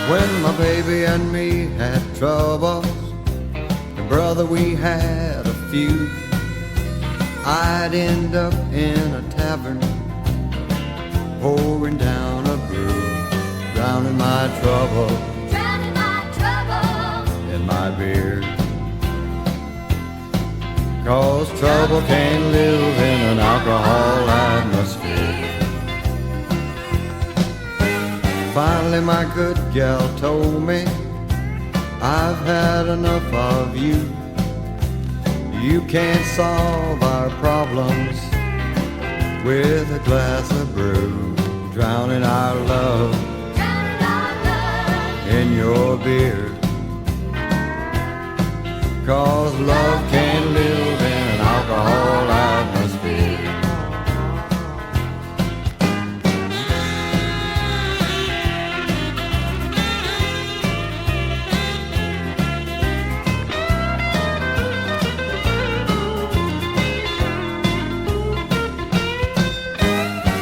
When my baby and me had troubles, and brother, we had a few, I'd end up in a tavern, pouring down a brew, drowning my trouble in my beer. 'Cause trouble can't live in an alcohol atmosphere. Finally my good gal told me, I've had enough of you. You can't solve our problems with a glass of brew, drowning our love in your beer. 'Cause love can't live in an alcohol atmosphere.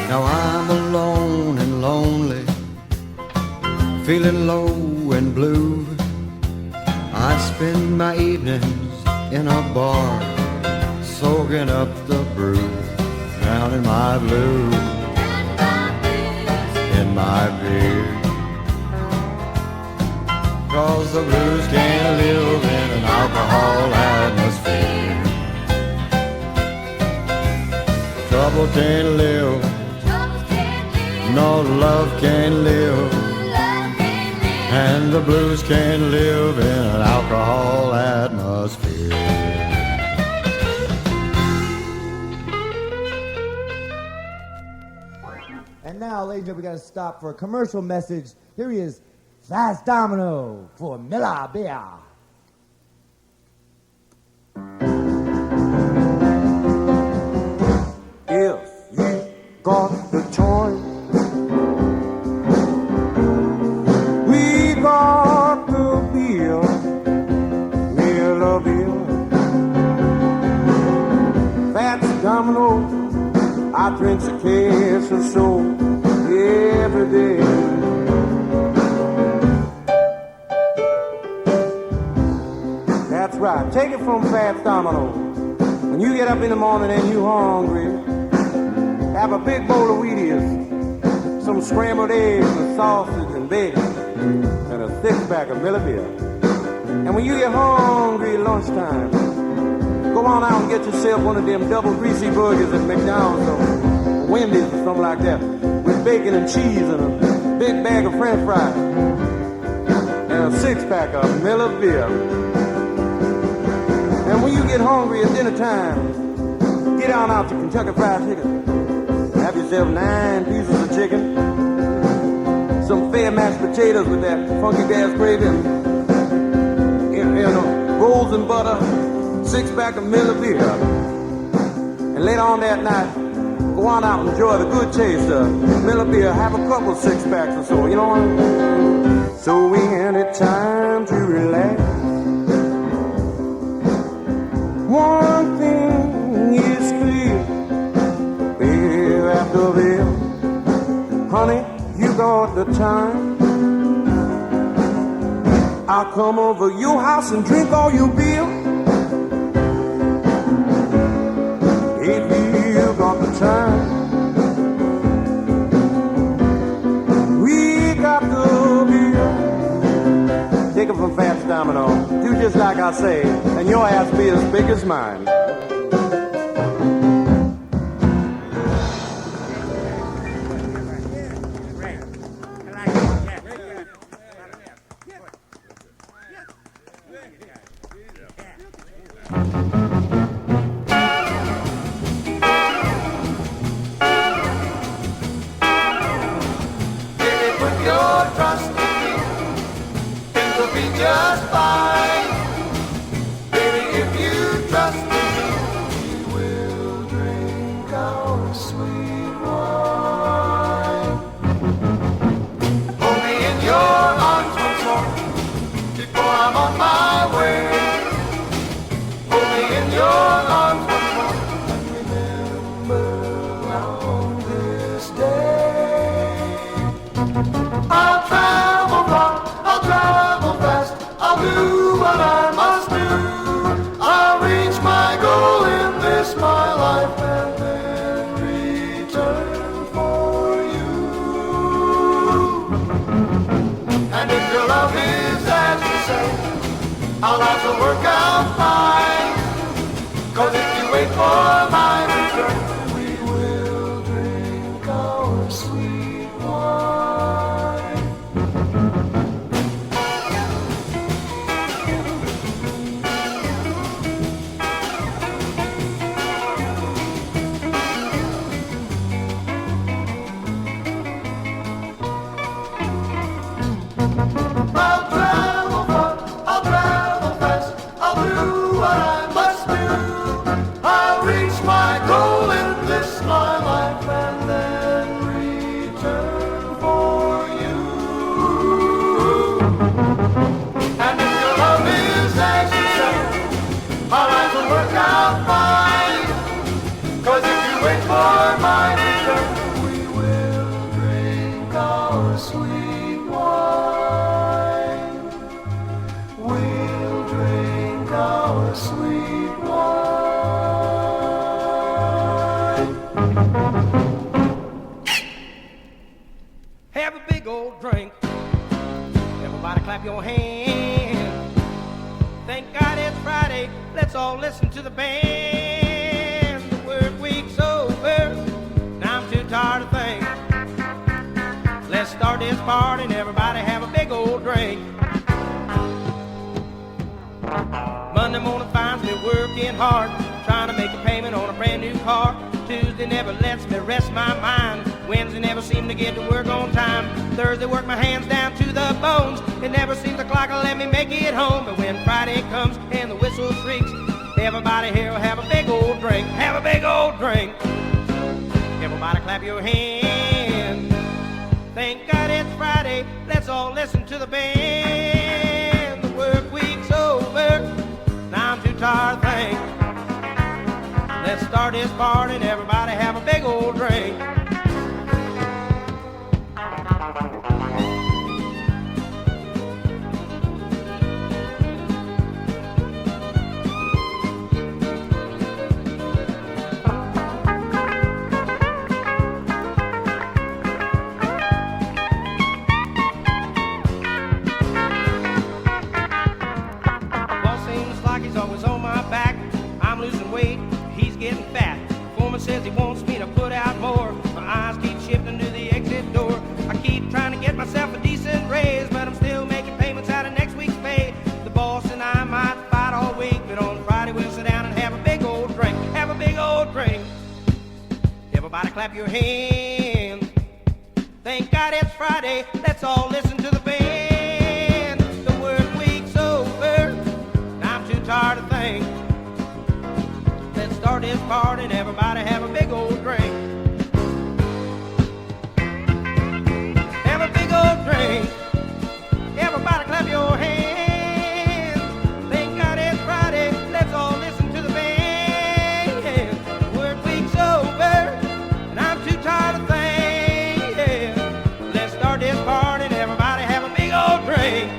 Now I'm alone and lonely, feeling low and blue. I spend my evenings in a bar, soaking up the brew, drowning my blues in my beer. 'Cause the blues can't live in an alcohol atmosphere. Trouble can't live, no love can't live, and the blues can't live in an alcohol atmosphere. And now, ladies and gentlemen, we got to stop for a commercial message. Here he is, Fast Domino for Millah beer. If you got the choice, we got the beer, Millah beer. That's Domino, I drink a case or so every day. That's right, take it from Fats Domino. When you get up in the morning and you hungry, have a big bowl of Wheaties, some scrambled eggs and sausage and bacon, and a six-pack of Millah beer. And when you get hungry at lunchtime, go on out and get yourself one of them double greasy burgers at McDonald's or Wendy's or something like that, with bacon and cheese and a big bag of French fries, and a six-pack of Millah beer. And when you get hungry at dinner time, get on out to Kentucky Fried Chicken. Have yourself 9 pieces of chicken, some fair mashed potatoes with that funky gas gravy, and rolls and butter, 6-pack of Millah beer. And later on that night, go on out and enjoy the good taste of Millah beer. Have a couple 6-packs or so, you know what? So we ain't it time to relax. One thing is clear, beer after beer. Honey, you got the time. I'll come over your house and drink all your beer. If you got the time, we got the beer. Take it from Fats Domino. Do just like I say, and your ass be as big as mine. Just fine, baby. If you trust me, we will drink our sweet wine. Hold me in your arms once more before I'm on my way. Hold me in your arms once more and remember on this day I'll travel far. our lives will work out fine. 'Cause if you wait for my return, we will drink our sweet wine. I'll travel far, I'll travel fast, I'll do what I must do. I'll reach my goal in this my life and then return for you. And if your love is as you say, our lives will work out fine. 'Cause if you wait for my return, we will drink our sweet wine. We'll drink our sweet wine. Have a big old drink. Everybody clap your hands. Thank God it's Friday. Let's all listen to the band. The work week's over. Now I'm too tired to think. Let's start this party and everybody have a big old drink. Monday morning finds me working hard, trying to make a payment on a brand new car. Tuesday never lets me rest my mind. Wednesday never seem to get to work on time. Thursday work my hands down to the bones. It never seems the clock will let me make it home. But when Friday comes and the whistle shrieks, everybody here will have a big old drink. Have a big old drink. Everybody clap your hands. Thank God it's Friday. Let's all listen to the band. The work week's over. Now I'm too tired to think. Let's start this party and everybody have a big old drink. Boss seems like he's always on my back. I'm losing weight, he's getting fat. Foreman says he wants me to put out more. My eyes keep shifting to the exit door. I keep trying to get myself a decent raise, but I'm still making payments out of next week's pay. The boss and I might fight all week, but on Friday we'll sit down and have a big old drink. Have a big old drink. Everybody clap your hands. Thank God it's Friday. Let's all listen to the band. The work week's over. Now I'm too tired to think. Let's start this party and everybody have a big old drink. Have a big old drink. Everybody clap your hands. Thank God it's Friday. Let's all listen to the band. Work week's over, and I'm too tired to think. Let's start this party and everybody have a big old drink.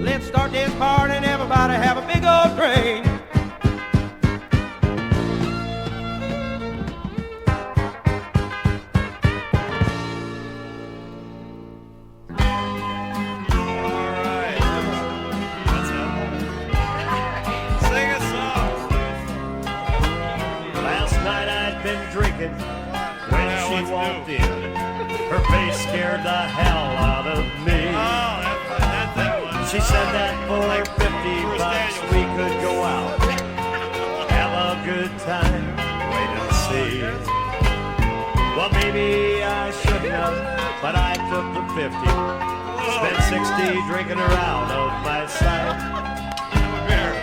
Let's start this party and everybody have a big old drink. Last night I'd been drinking when she walked in. Her face scared the hell out of me. She said that for $50 we could go out, have a good time, wait and see. Well, maybe I shouldn't have, but I took the 50. Spent 60 drinking her out of my sight.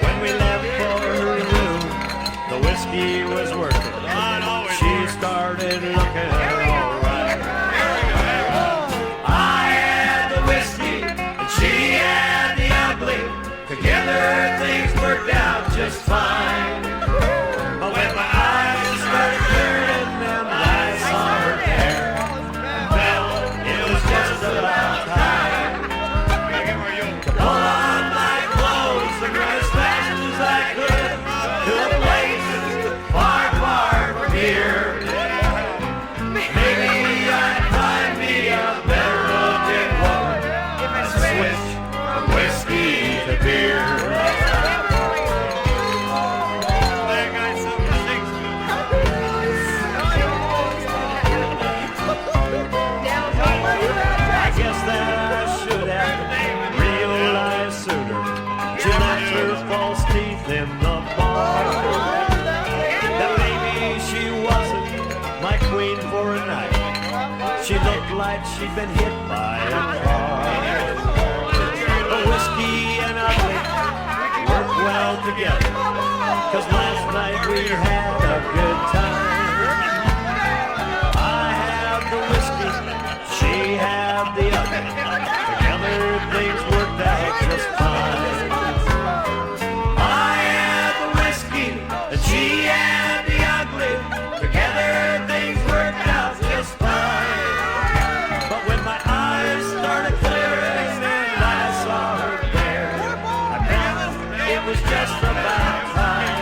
When we left for her room, the whiskey was working. She started looking alright. I had the whiskey and she had the ugly. Together things worked out just fine. But when my eyes started clearing and I saw her hair, well, it was just about time to pull on my clothes and run as fast as I could to a place far, far from here. been hit by a car. The whiskey and ugly work well together, 'cause last night we had a good time. I had the whiskey, she had the ugly. Together things worked out just fine. I had the whiskey and she had the ugly. Together things worked out just fine. But when my eyes started clearing and I saw her there, I knew it was just about time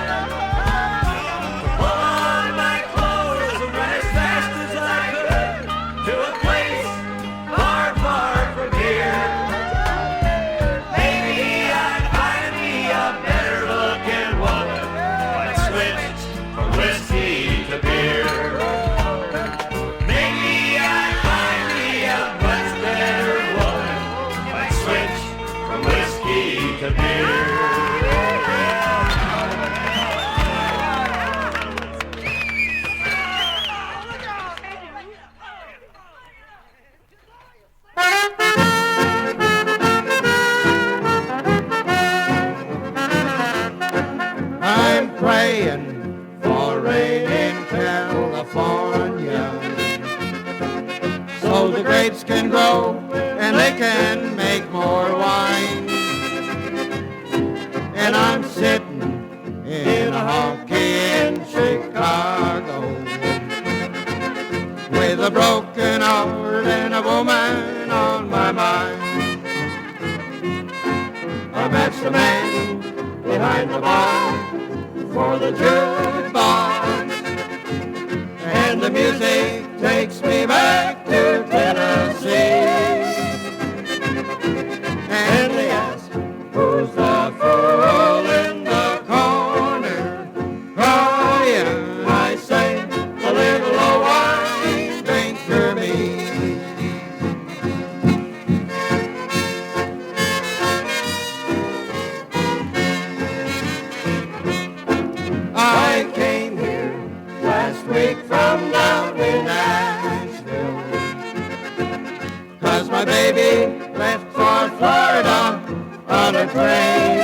to pull on my clothes and run as fast as I could to a place far, far from here. Maybe I'd find me a better looking woman if I switched from whiskey to beer. Maybe I'd find me a much better woman if I switched from whiskey to beer. I'm praying for rain in California, so the grapes can grow and they can make more wine. And I'm sitting in a honky in Chicago with a broken heart and a woman on my mind. I met the man behind the bar for the jukebox, and the music takes me back to Tennessee. And they ask, who's the fool in the corner crying? I say, a little old wine drinker me. I came here last week from down in Nashville, 'cause my baby left for Florida on a train.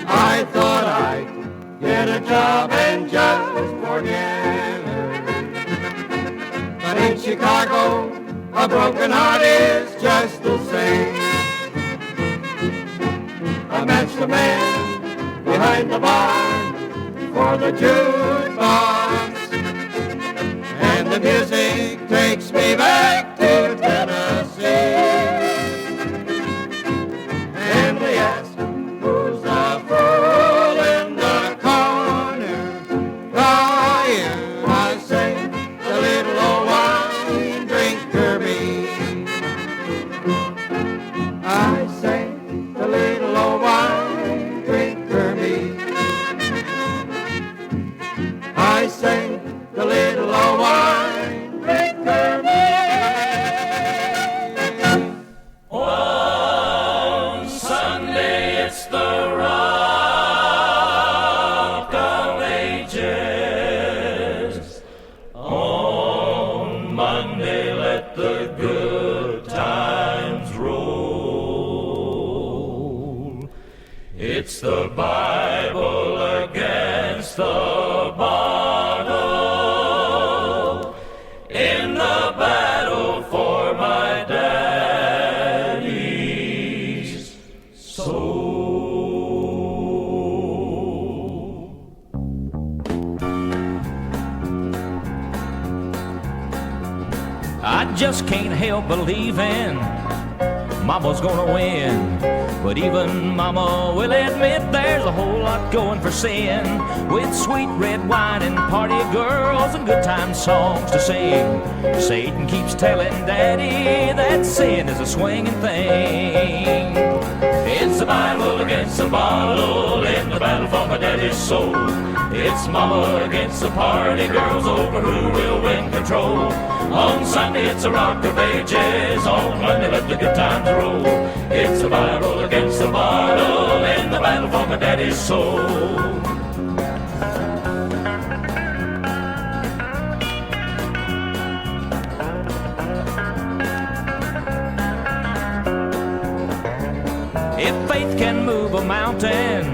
I thought I'd get a job and just forget her, but in Chicago a broken heart is just the same. I matched the man behind the bar for the jukebox, and the music takes me back to Tennessee. And they ask, who's the fool in the corner crying? I say, the little old wine drinker me. I say, the little old wine drinker me. I say, the little old wine drinker me. One Sunday it's the Rock of Ages. On Monday let the good times roll. It's the Bible against the bottle in the battle for my daddy's soul. I just can't help believing Mama's gonna win. But even Mama will admit there's a whole lot going for sin, with sweet red wine and party girls and good time songs to sing. Satan keeps telling Daddy that sin is a swinging thing. It's the Bible against the bottle in the battle for my daddy's soul. It's Mama against the party girls over who will win control. On Sunday it's a rock of ages, on Monday let the good times roll. It's the Bible against the bottle in the battle for my daddy's soul. faith can move a mountain,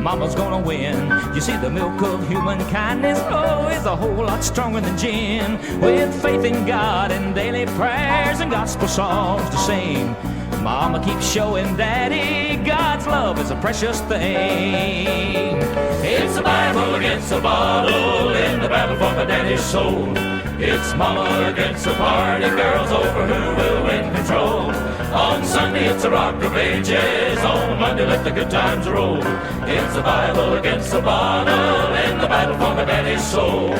Mama's gonna win. You see, the milk of human kindness, oh, is a whole lot stronger than gin. With faith in God and daily prayers and gospel songs to sing, Mama keeps showing Daddy God's love is a precious thing. It's a Bible against a bottle in the battle for my daddy's soul. It's Mama against the party girls over who will win control. On Sunday it's a rock of ages, on Monday let the good times roll. It's a Bible against the bottle in the battle for my daddy's soul.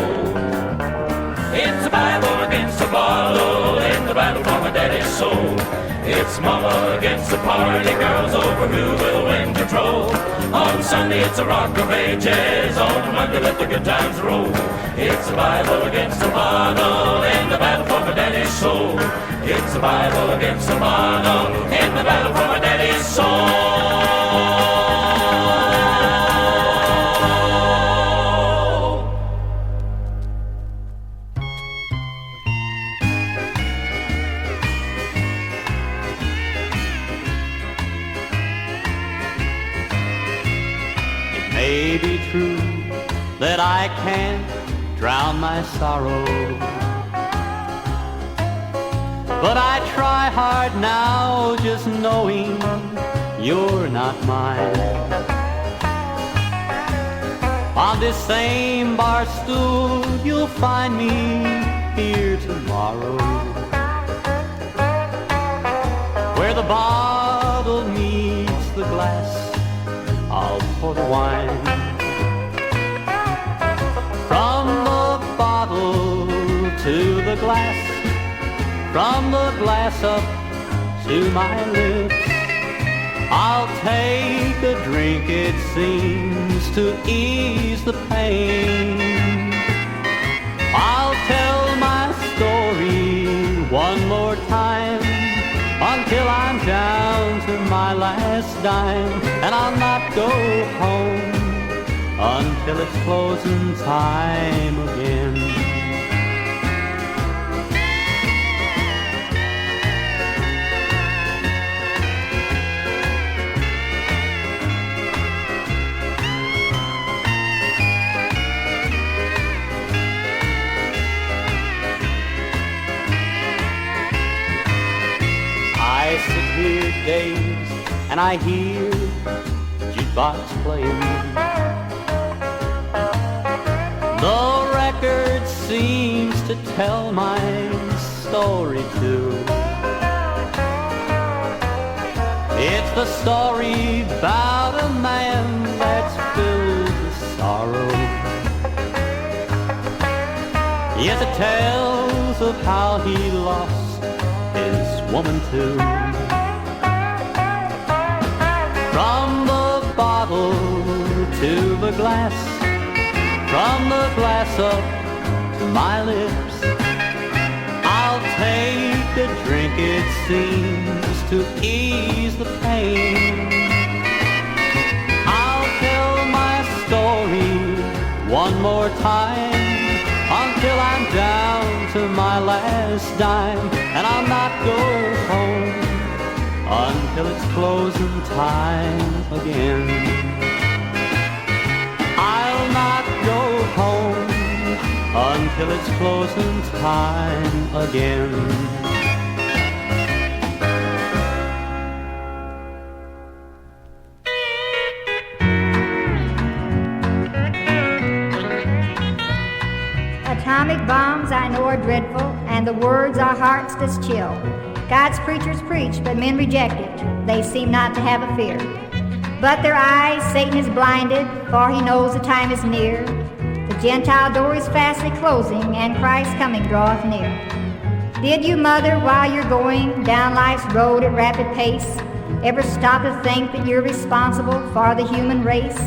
It's a Bible against the bottle in the battle for my daddy's soul. It's Mama against the party girls over who will win control. On Sunday it's a rock of ages, on Monday let the good times roll. It's a Bible against the bottle in the battle for my daddy's soul. It's a Bible against the bottle in the battle for my daddy's soul. May be true that I can't drown my sorrow, but I try hard now just knowing you're not mine. On this same bar stool you'll find me here tomorrow, where the bottle meets the glass, I'll pour the wine. From the bottle to the glass, from the glass up to my lips, I'll take a drink, it seems, to ease the pain. I'll tell my story one more time, until I'm down to my last dime, and I'll not go home until it's closing time again. I sit here dazed and I hear jukebox playing. The record seems to tell my story too. It's the story about a man that's filled with sorrow. Yes, it tells of how he lost his woman too. From the bottle to the glass, from the glass up to my lips, I'll take a drink, it seems, to ease the pain. I'll tell my story one more time, until I'm down to my last dime, and I'll not go home until it's closing time again. I'll not go home until it's closing time again. Atomic bombs I know are dreadful, and the words our hearts does chill. God's preachers preach, but men reject it. They seem not to have a fear. But their eyes Satan is blinded, for he knows the time is near. The Gentile door is fastly closing, and Christ's coming draweth near. Did you, mother, while you're going down life's road at rapid pace, ever stop to think that you're responsible for the human race?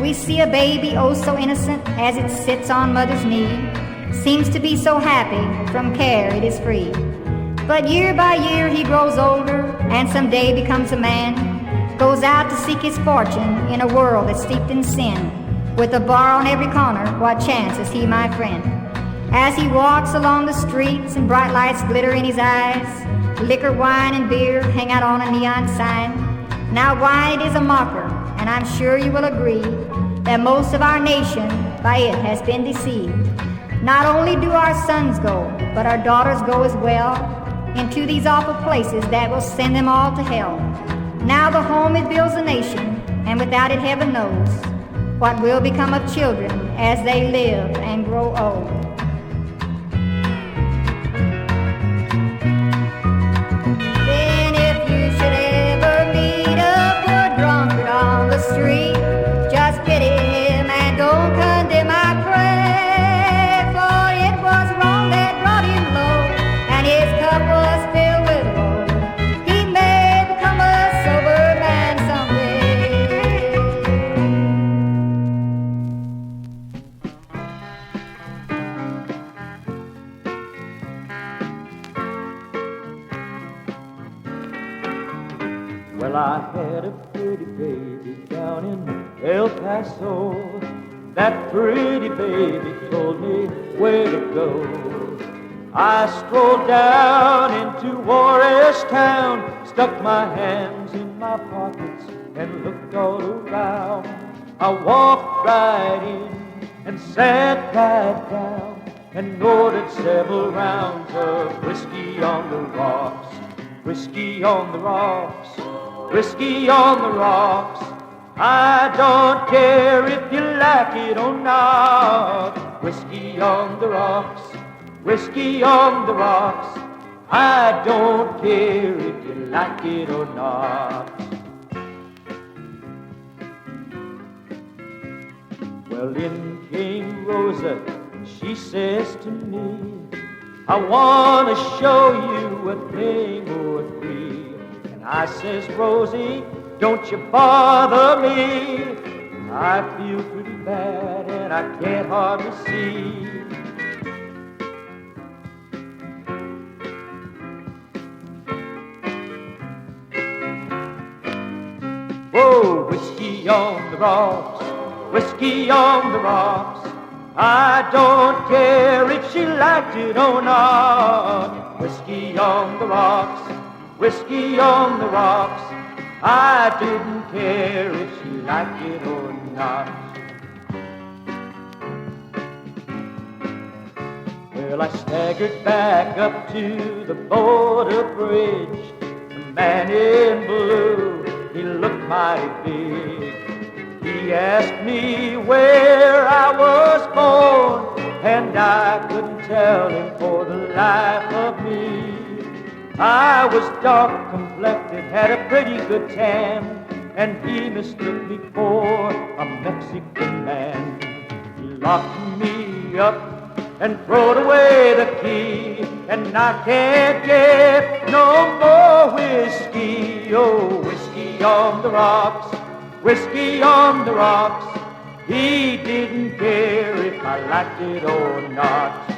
We see a baby, oh so innocent, as it sits on mother's knee, seems to be so happy, from care it is free. But year by year he grows older, and someday becomes a man, goes out to seek his fortune in a world that's steeped in sin. With a bar on every corner, what chance is he, my friend? As he walks along the streets and bright lights glitter in his eyes, liquor, wine, and beer hang out on a neon sign. Now wine is a mocker, and I'm sure you will agree that most of our nation by it has been deceived. Not only do our sons go, but our daughters go as well into these awful places that will send them all to hell. Now the home it builds a nation, and without it heaven knows what will become of children as they live and grow old. Then if you should ever meet a poor drunkard on the street, just pity him and don't condemn, I pray, for it was wrong that brought him low, and his cup was filled with woe. He may become a sober man someday. Well, I had a pretty baby down in El Paso. That pretty baby told me where to go. I strolled down into Juarez town, stuck my hands in my pockets and looked all around. I walked right in and sat right down and ordered several rounds of whiskey on the rocks. Whiskey on the rocks, whiskey on the rocks. I don't care if you like it or not. Whiskey on the rocks, whiskey on the rocks. I don't care if you like it or not. Well, in came Rosa, she says to me, I want to show you a thing or three. And I says, Rosie, don't you bother me. I feel pretty bad and I can't hardly see. Whoa, whiskey on the rocks, whiskey on the rocks. I don't care if she liked it or not. Whiskey on the rocks, whiskey on the rocks. I didn't care if she liked it or not. Well, I staggered back up to the border bridge. The man in blue, he looked mighty big. He asked me where I was born, and I couldn't tell him for the life of me. I was dark complected, had a pretty good tan, and he mistook me for a Mexican man. He locked me up and throwed away the key, and I can't get no more whiskey. Oh, whiskey on the rocks, whiskey on the rocks. He didn't care if I liked it or not.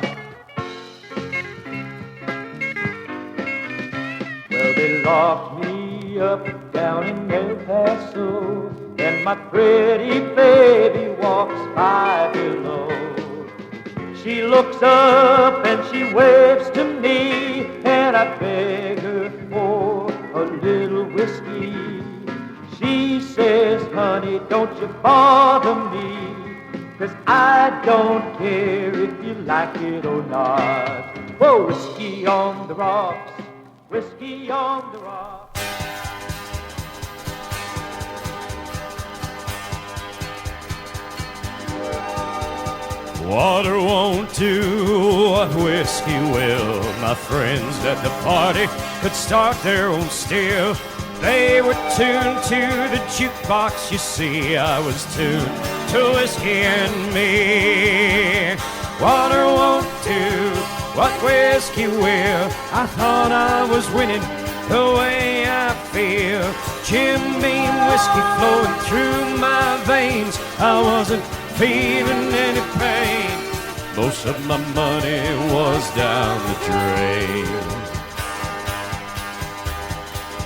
Well, they locked me up down in El Paso, and my pretty baby walks by below. She looks up and she waves to me, and I beg her for a little whiskey. She says, honey, don't you bother me, 'cause I don't care if you like it or not. Whoa, whiskey on the rocks, whiskey on the rocks. Water won't do what whiskey will. My friends at the party could start their own still. They were tuned to the jukebox, you see. I was tuned to whiskey and me. Water won't do what whiskey will. I thought I was winning the way I feel. Jim Beam whiskey flowing through my veins. I wasn't feeling any pain. Most of my money was down the drain.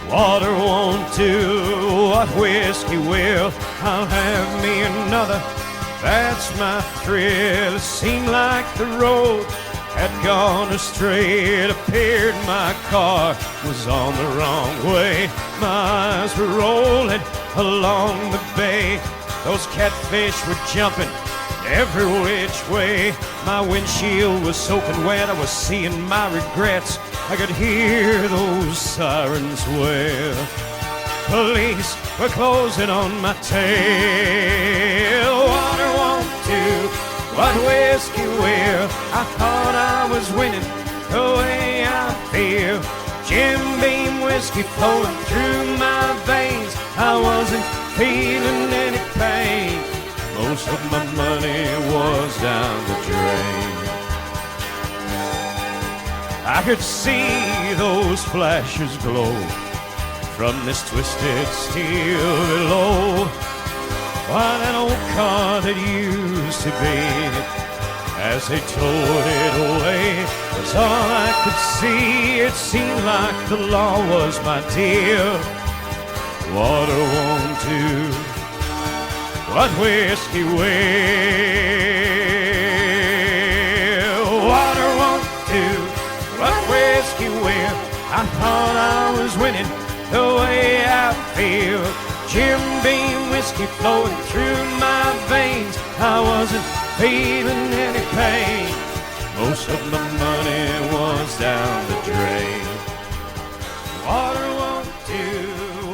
Water won't do what whiskey will. I'll have me another, that's my thrill. It seemed like the road had gone astray. It appeared my car was on the wrong way. My eyes were rolling along the bay. Those catfish were jumping every which way. My windshield was soaking wet. I was seeing my regrets. I could hear those sirens wail. Police were closing on my tail. Water won't do what whiskey will. I thought I was winning the way I feel. Jim Beam whiskey flowing through my veins. I wasn't feeling any pain. Most of my money was down the drain. I could see those flashes glow from this twisted steel below. Why, that old car that used to be, as they towed it away, was all I could see. It seemed like the law was my dear. Water won't do what whiskey will. Water won't do what whiskey will. I thought I was winning the way I feel. Jim Beam whiskey flowing through my veins. I wasn't feeling any pain. Most of my money was down the drain. Water won't do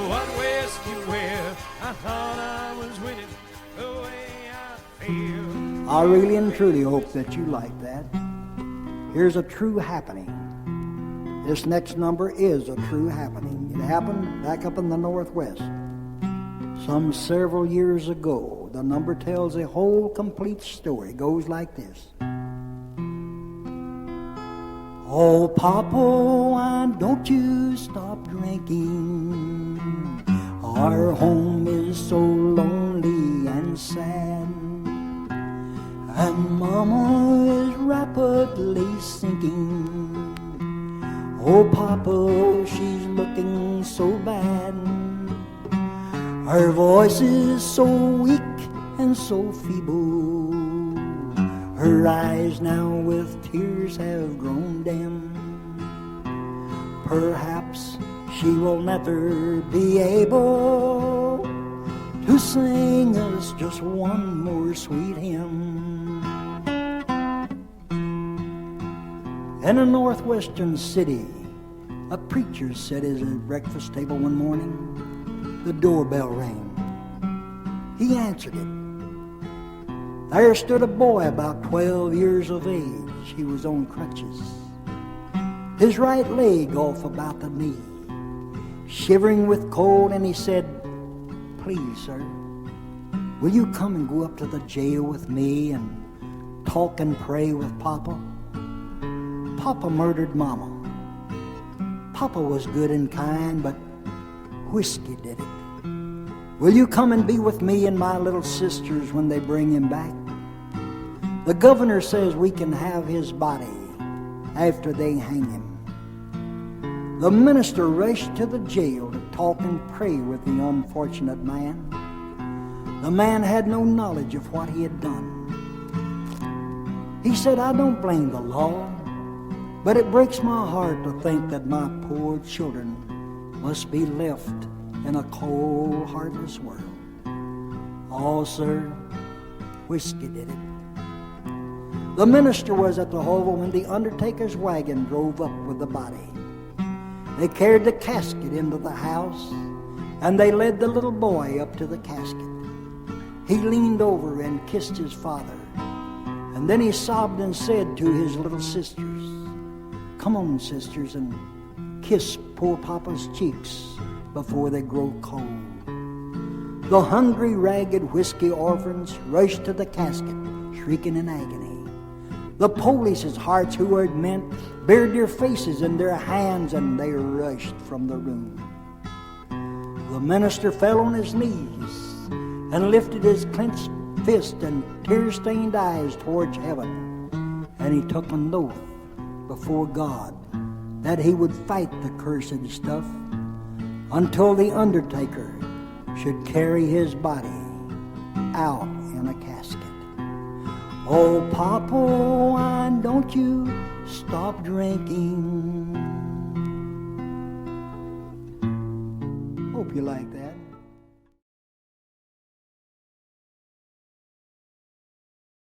what whiskey will. I thought I was winning the way I feel. I really and truly hope that you like that. Here's a true happening. This next number is a true happening. It happened back up in the Northwest some several years ago. The number tells a whole complete story. It goes like this. Oh, Papa, why don't you stop drinking? Our home is so lonely and sad, and Mama is rapidly sinking. Oh, Papa, she's looking so bad. Her voice is so weak and so feeble. Her eyes now with tears have grown dim. Perhaps she will never be able to sing us just one more sweet hymn. In a northwestern city, a preacher sat at his breakfast table one morning. The doorbell rang. He answered it. There stood a boy about 12 years of age. He was on crutches, his right leg off about the knee, shivering with cold, and he said, "Please, sir, will you come and go up to the jail with me and talk and pray with Papa? Papa murdered Mama. Papa was good and kind, but whiskey did it. Will you come and be with me and my little sisters when they bring him back? The governor says we can have his body after they hang him." The minister rushed to the jail to talk and pray with the unfortunate man. The man had no knowledge of what he had done. He said, "I don't blame the law, but it breaks my heart to think that my poor children must be left in a cold, heartless world." "Oh, sir, whiskey did it." The minister was at the hovel when the undertaker's wagon drove up with the body. They carried the casket into the house, and they led the little boy up to the casket. He leaned over and kissed his father, and then he sobbed and said to his little sisters, "Come on, sisters, and kiss poor Papa's cheeks before they grow cold." The hungry, ragged whiskey orphans rushed to the casket, shrieking in agony. The police's hearts, who had meant, bared their faces in their hands, and they rushed from the room. The minister fell on his knees and lifted his clenched fist and tear-stained eyes towards heaven, and he took an oath before God that he would fight the cursed stuff until the undertaker should carry his body out in a casket. "Oh, Papa, why don't you stop drinking. Hope you like that.